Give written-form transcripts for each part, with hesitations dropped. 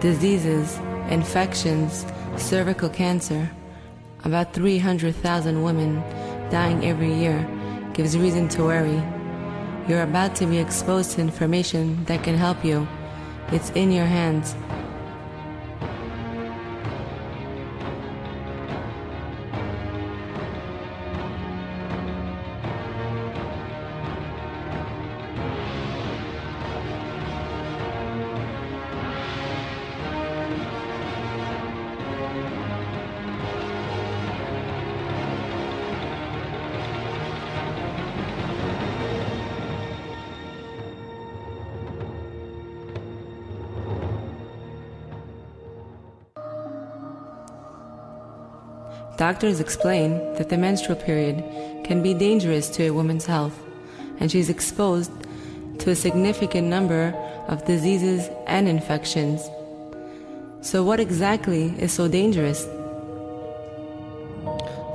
diseases, infections, cervical cancer. About 300,000 women dying every year gives reason to worry. You're about to be exposed to information that can help you. It's in your hands. Doctors explain that the menstrual period can be dangerous to a woman's health, and she's exposed to a significant number of diseases and infections. So what exactly is so dangerous?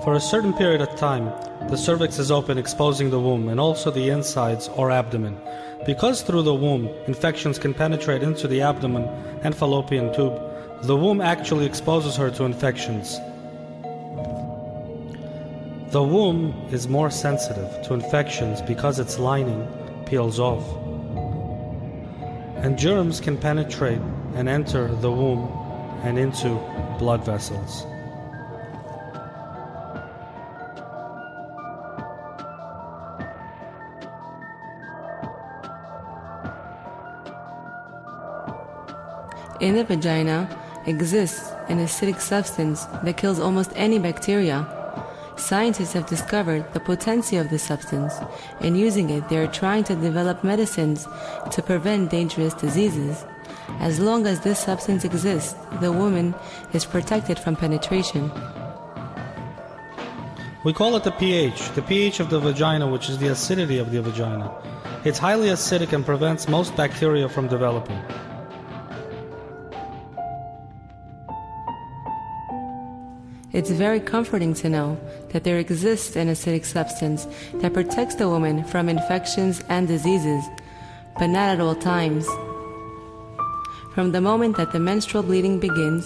For a certain period of time, the cervix is open, exposing the womb and also the insides or abdomen. Because through the womb, infections can penetrate into the abdomen and fallopian tube, the womb actually exposes her to infections. The womb is more sensitive to infections because its lining peels off, and germs can penetrate and enter the womb and into blood vessels. In the vagina exists an acidic substance that kills almost any bacteria. Scientists have discovered the potency of this substance, and using it they are trying to develop medicines to prevent dangerous diseases. As long as this substance exists, the woman is protected from penetration. We call it the pH of the vagina, which is the acidity of the vagina. It's highly acidic and prevents most bacteria from developing. It's very comforting to know that there exists an acidic substance that protects the woman from infections and diseases, but not at all times. From the moment that the menstrual bleeding begins,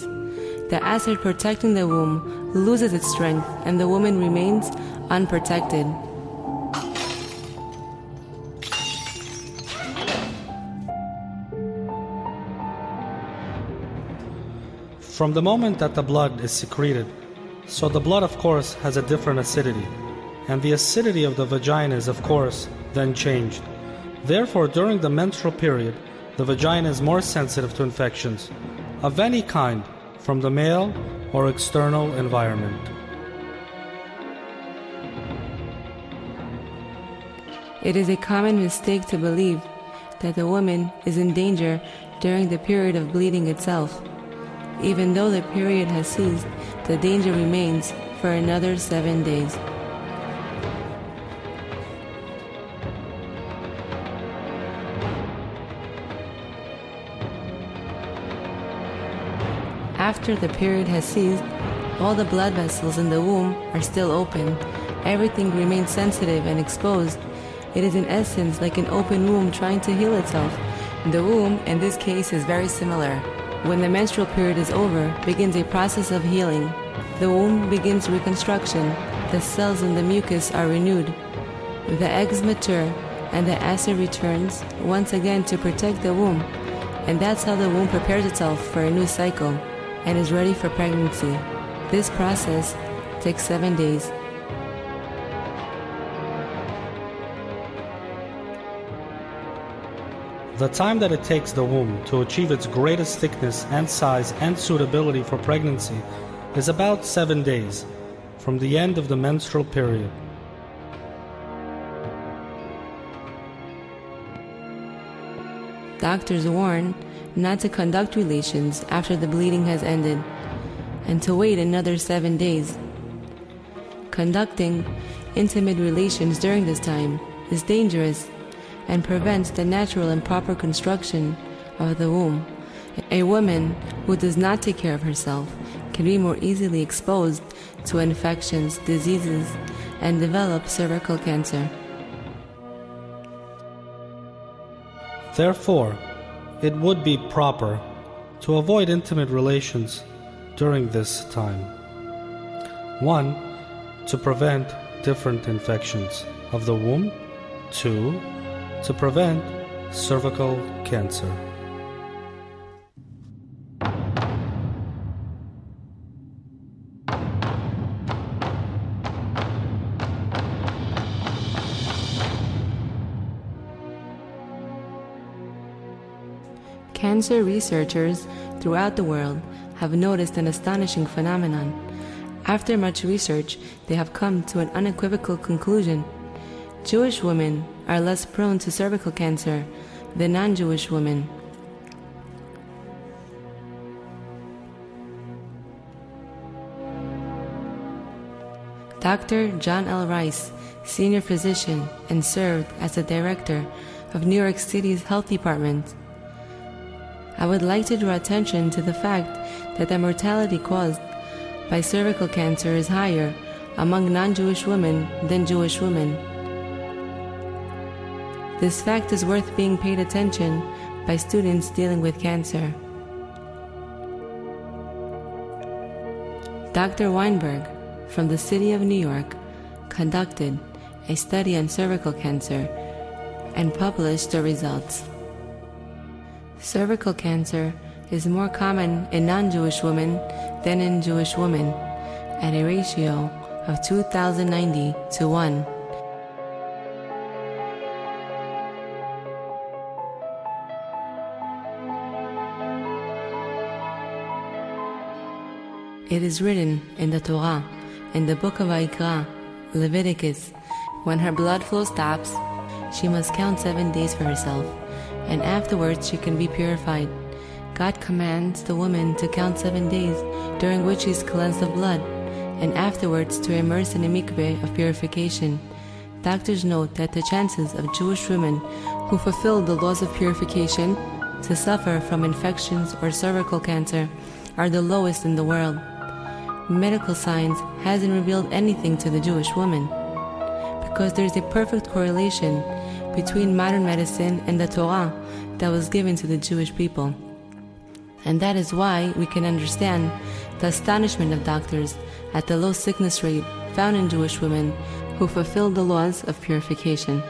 the acid protecting the womb loses its strength and the woman remains unprotected. From the moment that the blood is secreted, so the blood of course has a different acidity, and the acidity of the vagina is of course then changed. Therefore, during the menstrual period, the vagina is more sensitive to infections of any kind from the male or external environment. It is a common mistake to believe that the woman is in danger during the period of bleeding itself. Even though the period has ceased, the danger remains for another 7 days. After the period has ceased, all the blood vessels in the womb are still open. Everything remains sensitive and exposed. It is in essence like an open womb trying to heal itself. The womb, in this case, is very similar. When the menstrual period is over, begins a process of healing. The womb begins reconstruction. The cells in the mucus are renewed. The eggs mature, and the acid returns once again to protect the womb. And that's how the womb prepares itself for a new cycle and is ready for pregnancy. This process takes 7 days. The time that it takes the womb to achieve its greatest thickness and size and suitability for pregnancy is about 7 days from the end of the menstrual period. Doctors warn not to conduct relations after the bleeding has ended and to wait another 7 days. Conducting intimate relations during this time is dangerous and prevents the natural and proper construction of the womb. A woman who does not take care of herself can be more easily exposed to infections, diseases, and develop cervical cancer. Therefore, it would be proper to avoid intimate relations during this time. 1. To prevent different infections of the womb. 2. To prevent cervical cancer. Cancer researchers throughout the world have noticed an astonishing phenomenon. After much research, they have come to an unequivocal conclusion. Jewish women are less prone to cervical cancer than non-Jewish women. Dr. John L. Rice, senior physician and served as the director of New York City's Health Department. I would like to draw attention to the fact that the mortality caused by cervical cancer is higher among non-Jewish women than Jewish women. This fact is worth being paid attention by students dealing with cancer. Dr. Weinberg from the city of New York conducted a study on cervical cancer and published the results. Cervical cancer is more common in non-Jewish women than in Jewish women, at a ratio of 2,090 to 1. It is written in the Torah, in the book of Vayikra, Leviticus, when her blood flow stops, she must count 7 days for herself, and afterwards she can be purified. God commands the woman to count 7 days, during which she is cleansed of blood, and afterwards to immerse in a mikveh of purification. Doctors note that the chances of Jewish women who fulfill the laws of purification to suffer from infections or cervical cancer are the lowest in the world. Medical science hasn't revealed anything to the Jewish woman, because there is a perfect correlation between modern medicine and the Torah that was given to the Jewish people. And that is why we can understand the astonishment of doctors at the low sickness rate found in Jewish women who fulfill the laws of purification.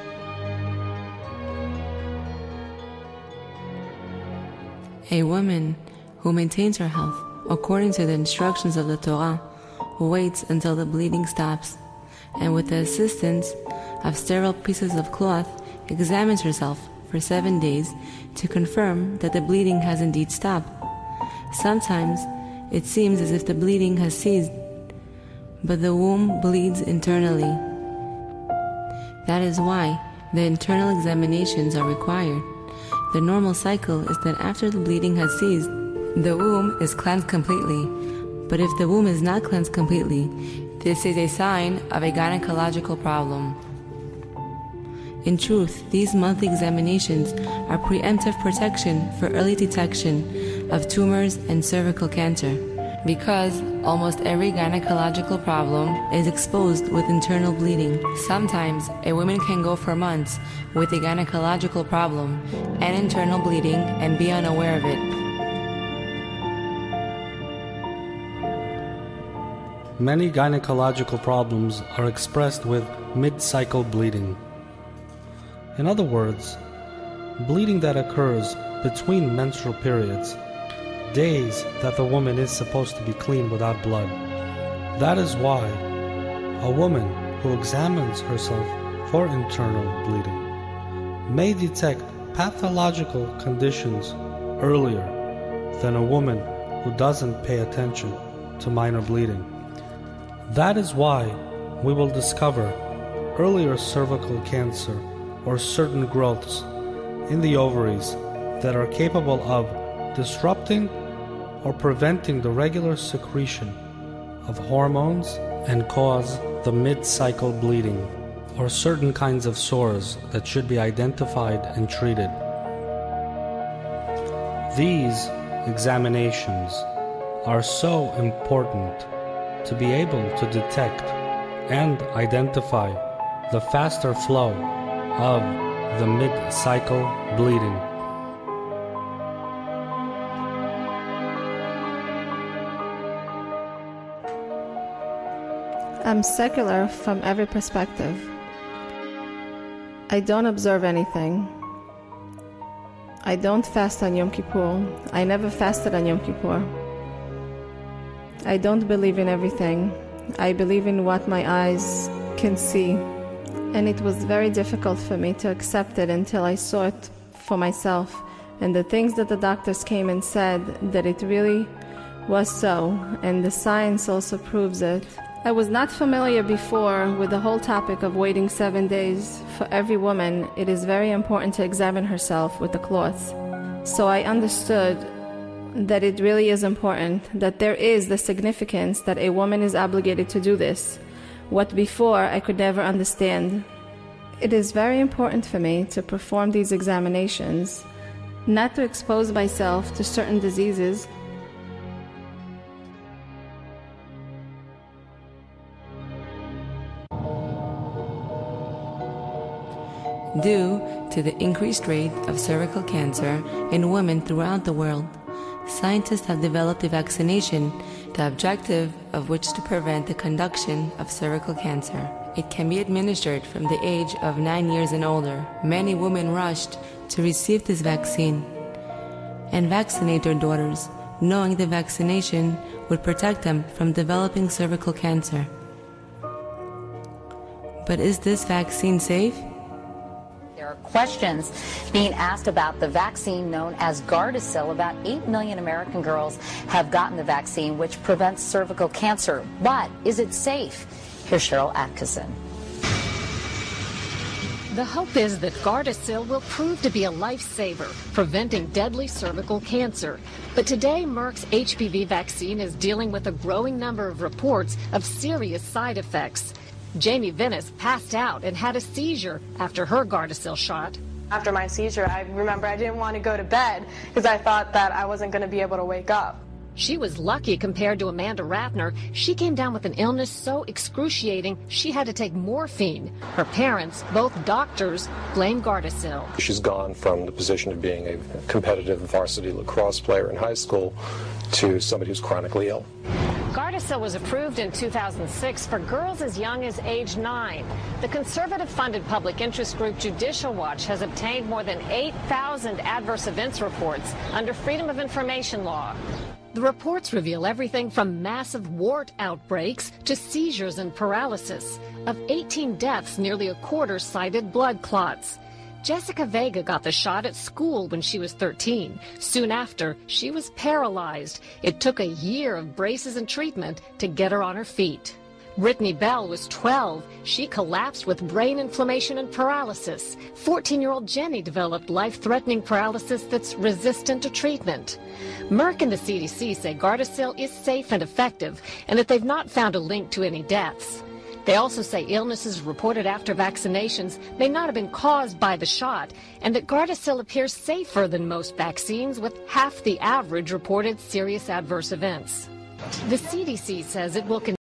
A woman who maintains her health according to the instructions of the Torah waits until the bleeding stops, and with the assistance of sterile pieces of cloth examines herself for 7 days to confirm that the bleeding has indeed stopped. Sometimes it seems as if the bleeding has ceased, but the womb bleeds internally. That is why the internal examinations are required. The normal cycle is that after the bleeding has ceased, the womb is cleansed completely. But if the womb is not cleansed completely, this is a sign of a gynecological problem. In truth, these monthly examinations are preemptive protection for early detection of tumors and cervical cancer, because almost every gynecological problem is exposed with internal bleeding. Sometimes a woman can go for months with a gynecological problem and internal bleeding and be unaware of it. Many gynecological problems are expressed with mid-cycle bleeding. In other words, bleeding that occurs between menstrual periods, days that the woman is supposed to be clean without blood. That is why a woman who examines herself for internal bleeding may detect pathological conditions earlier than a woman who doesn't pay attention to minor bleeding. That is why we will discover earlier cervical cancer or certain growths in the ovaries that are capable of disrupting or preventing the regular secretion of hormones and cause the mid-cycle bleeding, or certain kinds of sores that should be identified and treated. These examinations are so important to be able to detect and identify the faster flow of the mid-cycle bleeding. I'm secular from every perspective. I don't observe anything. I don't fast on Yom Kippur. I never fasted on Yom Kippur. I don't believe in everything. I believe in what my eyes can see. And it was very difficult for me to accept it until I saw it for myself. And the things that the doctors came and said that it really was so, and the science also proves it. I was not familiar before with the whole topic of waiting 7 days. For every woman, it is very important to examine herself with the cloths. So I understood that it really is important, that there is the significance that a woman is obligated to do this, what before I could never understand. It is very important for me to perform these examinations, not to expose myself to certain diseases. Due to the increased rate of cervical cancer in women throughout the world, scientists have developed a vaccination, the objective of which to prevent the conduction of cervical cancer. It can be administered from the age of 9 years and older. Many women rushed to receive this vaccine and vaccinate their daughters, knowing the vaccination would protect them from developing cervical cancer. But is this vaccine safe? There are questions being asked about the vaccine known as Gardasil. About 8 million American girls have gotten the vaccine, which prevents cervical cancer. But is it safe? Here's Cheryl Atkinson. The hope is that Gardasil will prove to be a lifesaver, preventing deadly cervical cancer. But today, Merck's HPV vaccine is dealing with a growing number of reports of serious side effects. Jamie Venice passed out and had a seizure after her Gardasil shot. After my seizure, I remember I didn't want to go to bed because I thought that I wasn't going to be able to wake up. She was lucky compared to Amanda Ratner. She came down with an illness so excruciating she had to take morphine. Her parents, both doctors, blame Gardasil. She's gone from the position of being a competitive varsity lacrosse player in high school to somebody who's chronically ill. Gardasil was approved in 2006 for girls as young as age 9. The conservative-funded public interest group Judicial Watch has obtained more than 8,000 adverse events reports under Freedom of Information law. The reports reveal everything from massive wart outbreaks to seizures and paralysis. Of 18 deaths, nearly a quarter cited blood clots. Jessica Vega got the shot at school when she was 13. Soon after, she was paralyzed. It took a year of braces and treatment to get her on her feet. Brittany Bell was 12. She collapsed with brain inflammation and paralysis. 14-year-old Jenny developed life-threatening paralysis that's resistant to treatment. Merck and the CDC say Gardasil is safe and effective, and that they've not found a link to any deaths. They also say illnesses reported after vaccinations may not have been caused by the shot, and that Gardasil appears safer than most vaccines, with half the average reported serious adverse events. The CDC says it will